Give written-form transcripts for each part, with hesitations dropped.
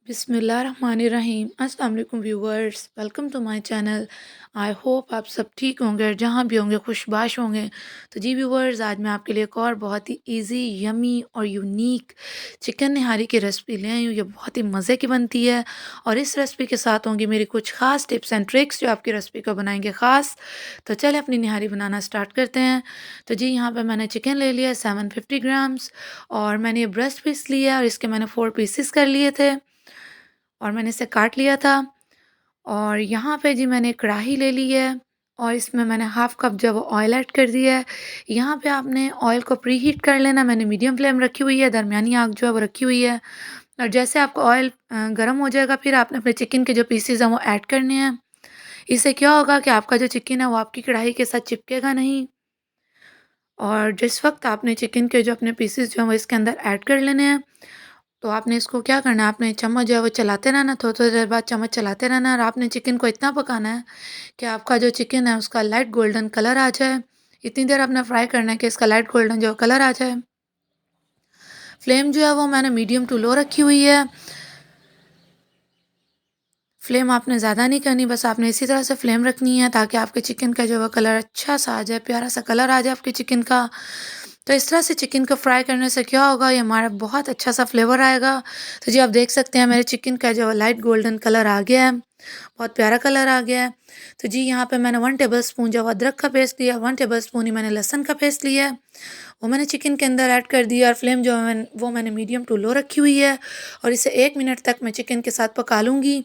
बिस्मिल्लाहिर्रहमानिर्रहीम। अस्सलाम वालेकुम viewers, welcome to my channel. I hope आप सब ठीक होंगे और जहाँ भी होंगे खुशबाश होंगे। तो जी व्यूवर्स, आज मैं आपके लिए एक और बहुत ही इजी, यमी और यूनिक चिकन निहारी की रेसिपी ले आई हूँ। ये बहुत ही मज़े की बनती है और इस रेसिपी के साथ होंगी मेरी कुछ ख़ास टिप्स एंड ट्रिक्स जो आपकी रेसिपी को बनाएंगे ख़ास। तो चले अपनी निहारी बनाना स्टार्ट करते हैं। तो जी यहाँ पर मैंने चिकन ले लिया है 750 ग्राम्स और मैंने ये ब्रेस्ट पीस लिया और इसके मैंने 4 पीसेस कर लिए थे और मैंने इसे काट लिया था। और यहाँ पे जी मैंने कढ़ाई ले ली है और इसमें मैंने हाफ़ कप जो है वो ऑयल ऐड कर दिया है। यहाँ पे आपने ऑयल को प्री हीट कर लेना। मैंने मीडियम फ्लेम रखी हुई है, दरमियानी आँच जो है वो रखी हुई है। और जैसे आपका ऑयल गर्म हो जाएगा फिर आपने अपने चिकन के जो पीसेस हैं वो ऐड करने हैं। इससे क्या होगा कि आपका जो चिकन है वो आपकी कढ़ाई के साथ चिपकेगा नहीं। और जिस वक़्त आपने चिकन के जो अपने पीसेस जो हैं वो इसके अंदर ऐड कर लेने हैं, तो आपने इसको क्या करना है, आपने चम्मच जो है वो चलाते रहना, थोड़ी-थोड़ी देर बाद चम्मच चलाते रहना और आपने चिकन को इतना पकाना है कि आपका जो चिकन है उसका लाइट गोल्डन कलर आ जाए। इतनी देर आपने फ्राई करना है कि इसका लाइट गोल्डन जो कलर आ जाए। फ्लेम जो है वो मैंने मीडियम टू लो रखी हुई है। फ्लेम आपने ज़्यादा नहीं करनी, बस आपने इसी तरह से फ्लेम रखनी है ताकि आपके चिकन का जो है कलर अच्छा सा आ जाए, प्यारा सा कलर आ जाए आपके चिकन का। तो इस तरह से चिकन को फ्राई करने से क्या होगा, ये हमारा बहुत अच्छा सा फ्लेवर आएगा। तो जी आप देख सकते हैं मेरे चिकन का जो है लाइट गोल्डन कलर आ गया है, बहुत प्यारा कलर आ गया है। तो जी यहाँ पे मैंने 1 टेबलस्पून जो अदरक का पेस्ट लिया, 1 टेबलस्पून ही मैंने लहसुन का पेस्ट लिया है, वो मैंने चिकन के अंदर ऐड कर दिया और फ्लेम जो है वो मैंने मीडियम टू लो रखी हुई है। और इसे 1 मिनट तक मैं चिकन के साथ पका लूँगी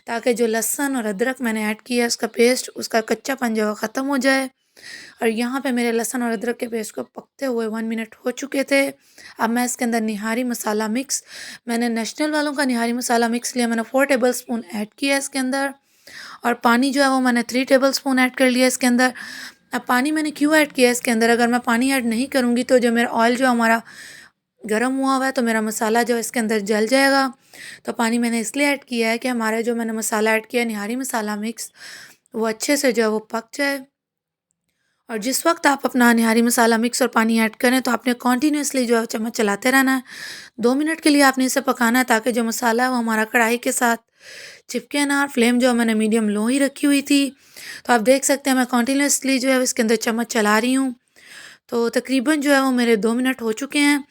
ताकि जो लहसुन और अदरक मैंने ऐड किया है उसका पेस्ट, उसका कच्चापन जो है ख़त्म हो जाए। और यहाँ पे मेरे लहसुन और अदरक के पेस्ट को पकते हुए 1 मिनट हो चुके थे। अब मैं इसके अंदर निहारी मसाला मिक्स, मैंने नेशनल वालों का निहारी मसाला मिक्स लिया, मैंने 4 टेबलस्पून ऐड किया इसके अंदर। और पानी जो है वो मैंने 3 टेबलस्पून ऐड कर लिया इसके अंदर। अब पानी मैंने क्यों ऐड किया है इसके अंदर, अगर मैं पानी ऐड नहीं करूँगी तो जो मेरा ऑयल जो हमारा गरम हुआ हुआ है तो मेरा मसाला जो है इसके अंदर जल जाएगा। तो पानी मैंने इसलिए ऐड किया है कि हमारा जो मैंने मसाला ऐड किया है निहारी मसाला मिक्स, वो अच्छे से जो है वो पक जाए। और जिस वक्त आप अपना निहारी मसाला मिक्स और पानी ऐड करें तो आपने कॉन्टीन्यूसली जो है चम्मच चलाते रहना है। 2 मिनट के लिए आपने इसे पकाना है ताकि जो मसाला है वो हमारा कढ़ाई के साथ चिपके ना। फ्लेम जो है मैंने मीडियम लो ही रखी हुई थी। तो आप देख सकते हैं मैं कॉन्टीन्यूसली जो है इसके अंदर चम्मच चला रही हूँ। तो तकरीबन जो है वो मेरे 2 मिनट हो चुके हैं।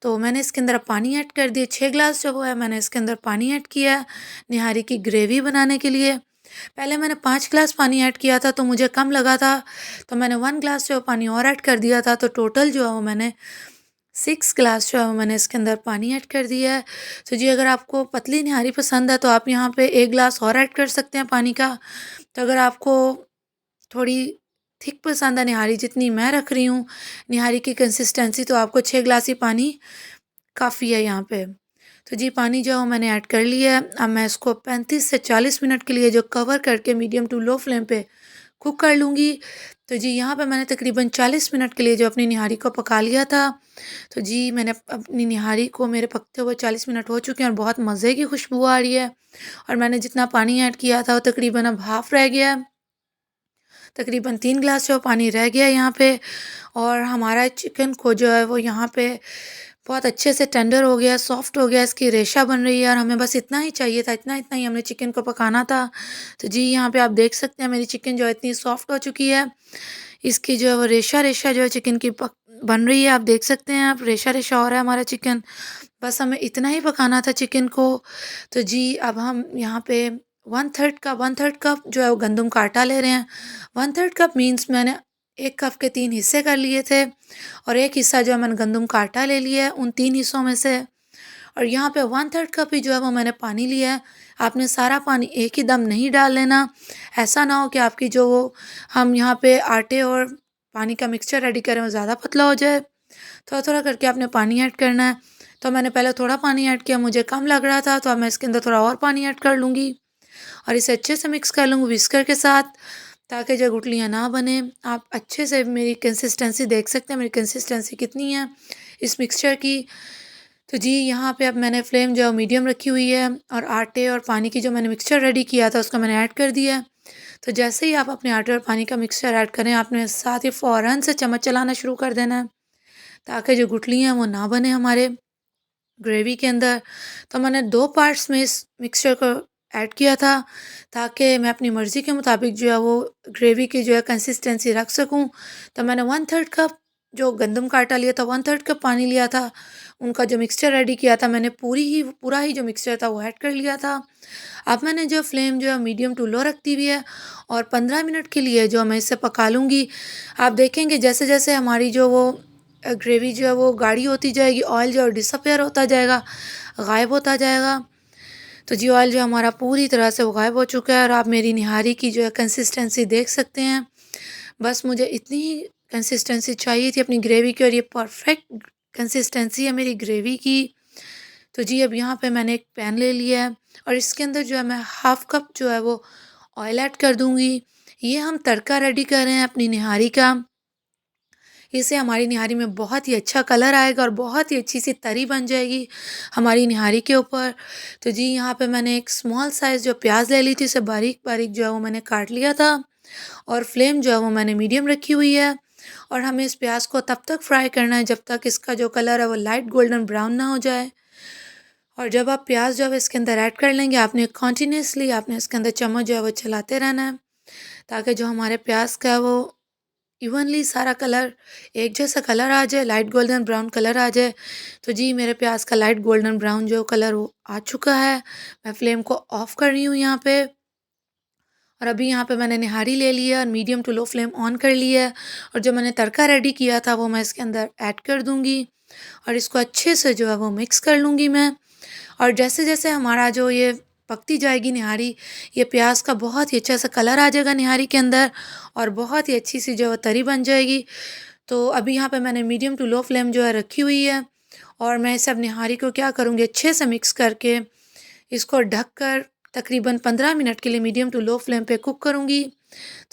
तो मैंने इसके अंदर अब पानी ऐड कर दिए, 6 ग्लास जो वो है मैंने इसके अंदर पानी ऐड किया है निहारी की ग्रेवी बनाने के लिए। पहले मैंने 5 ग्लास पानी ऐड किया था तो मुझे कम लगा था, तो मैंने 1 ग्लास जो पानी और ऐड कर दिया था, तो टोटल जो है वो मैंने 6 ग्लास जो है वो मैंने इसके अंदर पानी ऐड कर दिया है। तो जी अगर आपको पतली निहारी पसंद है तो आप यहाँ पे 1 ग्लास और ऐड कर सकते हैं पानी का। तो अगर आपको थोड़ी थिक पसंद है निहारी, जितनी मैं रख रही हूँ निहारी की कंसिस्टेंसी, तो आपको 6 ग्लास ही पानी काफ़ी है यहाँ पे। तो जी पानी जो है वो मैंने ऐड कर लिया है। अब मैं इसको 35 से 40 मिनट के लिए जो कवर करके मीडियम टू लो फ्लेम पे कुक कर लूँगी। तो जी यहाँ पे मैंने तकरीबन 40 मिनट के लिए जो अपनी निहारी को पका लिया था। तो जी मैंने अपनी निहारी को, मेरे पकते हुए 40 मिनट हो चुके हैं और बहुत मज़े की खुशबू आ रही है। और मैंने जितना पानी ऐड किया था वो तकरीबन अब हाफ़ रह गया है। तकरीबन 3 ग्लास जो पानी रह गया है यहाँ पे। और हमारा चिकन को जो है वो यहाँ पे बहुत अच्छे से टेंडर हो गया, सॉफ्ट हो गया, इसकी रेशा बन रही है और हमें बस इतना ही चाहिए था, इतना इतना ही हमने चिकन को पकाना था। तो जी यहाँ पे आप देख सकते हैं मेरी चिकन जो है इतनी सॉफ्ट हो चुकी है। इसकी जो है वो रेशा रेशा जो है चिकन की पक बन रही है, आप देख सकते हैं, आप रेशा रेशा हो रहा है हमारा चिकन। बस हमें इतना ही पकाना था चिकन को। तो जी अब हम यहाँ पे 1/3 कप जो है वो गंदम का आटा ले रहे हैं। 1/3 कप मीन्स मैंने 1 कप के 3 हिस्से कर लिए थे और 1 हिस्सा जो है मैंने गंदम का आटा ले लिया है उन 3 हिस्सों में से। और यहाँ पे 1/3 कप ही जो है वो मैंने पानी लिया है। आपने सारा पानी एक ही दम नहीं डाल लेना। ऐसा ना हो कि आपकी जो वो हम यहाँ पे आटे और पानी का मिक्सचर रेडी करें वो ज़्यादा पतला हो जाए। थोड़ा-थोड़ा करके आपने पानी ऐड करना है। तो मैंने पहले थोड़ा पानी ऐड किया, मुझे कम लग रहा था तो अब मैं इसके अंदर थोड़ा और पानी ऐड कर लूँगी और इसे अच्छे से मिक्स कर लूँगी व्हिस्कर के साथ ताकि जो गुठलियाँ ना बने। आप अच्छे से मेरी कंसिस्टेंसी देख सकते हैं, मेरी कंसिस्टेंसी कितनी है इस मिक्सचर की। तो जी यहाँ पे अब मैंने फ्लेम जो है मीडियम रखी हुई है और आटे और पानी की जो मैंने मिक्सचर रेडी किया था उसको मैंने ऐड कर दिया है। तो जैसे ही आप अपने आटे और पानी का मिक्सचर ऐड करें, आपने साथ ही फ़ौरन से चम्मच चलाना शुरू कर देना है ताकि जो गुठलियाँ हैं वो ना बने हमारे। ग्रेवी के अंदर। तो मैंने 2 पार्ट्स में इस मिक्सचर को ऐड किया था, ताकि मैं अपनी मर्ज़ी के मुताबिक जो है वो ग्रेवी की जो है कंसिस्टेंसी रख सकूँ। तो मैंने 1/3 कप जो गंदम का आटा लिया था, 1/3 कप पानी लिया था, उनका जो मिक्सचर रेडी किया था मैंने पूरा ही जो मिक्सचर था वो ऐड कर लिया था। अब मैंने जो फ्लेम जो है मीडियम टू लो रख दी हुई है और 15 मिनट के लिए जो मैं इसे पका लूँगी। आप देखेंगे जैसे-जैसे हमारी जो वो ग्रेवी जो है वो गाढ़ी होती जाएगी, ऑयल जो है डिसअपियर होता जाएगा, गायब होता जाएगा। तो जी ऑयल जो हमारा पूरी तरह से वो गायब हो चुका है और आप मेरी निहारी की जो है कंसिस्टेंसी देख सकते हैं। बस मुझे इतनी ही कंसिस्टेंसी चाहिए थी अपनी ग्रेवी की और ये परफेक्ट कंसिस्टेंसी है मेरी ग्रेवी की। तो जी अब यहाँ पे मैंने एक पैन ले लिया है और इसके अंदर जो है मैं हाफ़ कप जो है वो ऑयल ऐड कर दूँगी। ये हम तड़का रेडी कर रहे हैं अपनी निहारी का। इससे हमारी निहारी में बहुत ही अच्छा कलर आएगा और बहुत ही अच्छी-सी तरी बन जाएगी हमारी निहारी के ऊपर। तो जी यहाँ पे मैंने एक स्मॉल साइज़ जो प्याज़ ले ली थी, उसे बारीक-बारीक जो है वो मैंने काट लिया था और फ्लेम जो है वो मैंने मीडियम रखी हुई है। और हमें इस प्याज़ को तब तक फ्राई करना है जब तक इसका जो कलर है वो लाइट गोल्डन ब्राउन ना हो जाए। और जब आप प्याज़ जो है इसके अंदर ऐड कर लेंगे, आपने इसके अंदर चम्मच जो है वो चलाते रहना है, ताकि जो हमारे प्याज़ का है वो इवनली सारा कलर एक जैसा कलर आ जाए, लाइट गोल्डन ब्राउन कलर आ जाए। तो जी मेरे प्याज़ का लाइट गोल्डन ब्राउन जो कलर वो आ चुका है। मैं फ्लेम को ऑफ़ कर रही हूँ यहाँ पे और अभी यहाँ पे मैंने निहारी ले ली है और medium to low flame on कर लिया है और जो मैंने तड़का रेडी किया था वो मैं इसके अंदर ऐड कर दूँगी और इसको अच्छे से जो है वो मिक्स कर लूँगी मैं। और जैसे-जैसे हमारा जो ये पकती जाएगी निहारी, ये प्याज़ का बहुत ही अच्छा सा कलर आ जाएगा निहारी के अंदर और बहुत ही अच्छी-सी जो है तरी बन जाएगी। तो अभी यहाँ पे मैंने मीडियम टू लो फ्लेम जो है रखी हुई है और मैं इसे अब निहारी को क्या करूँगी अच्छे से मिक्स करके इसको ढककर तकरीबन 15 मिनट के लिए मीडियम टू लो फ्लेम पे कुक करूँगी।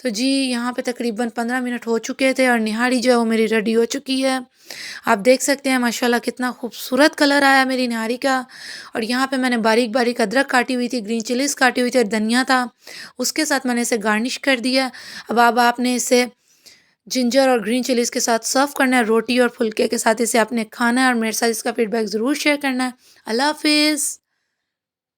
तो जी यहाँ पे तकरीबन 15 मिनट हो चुके थे और निहारी जो है वो मेरी रेडी हो चुकी है। आप देख सकते हैं माशाल्लाह कितना खूबसूरत कलर आया मेरी निहारी का। और यहाँ पे मैंने बारीक-बारीक अदरक काटी हुई थी, ग्रीन चिलीज़ काटी हुई थी और धनिया था, उसके साथ मैंने इसे गार्निश कर दिया। अब आपने इसे जिंजर और ग्रीन चिलीज़ के साथ सर्व करना है, रोटी और फुल्के के साथ इसे आपने खाना है और मेरे साथ इसका फीडबैक ज़रूर शेयर करना है। अल्लाह हाफ़िज़।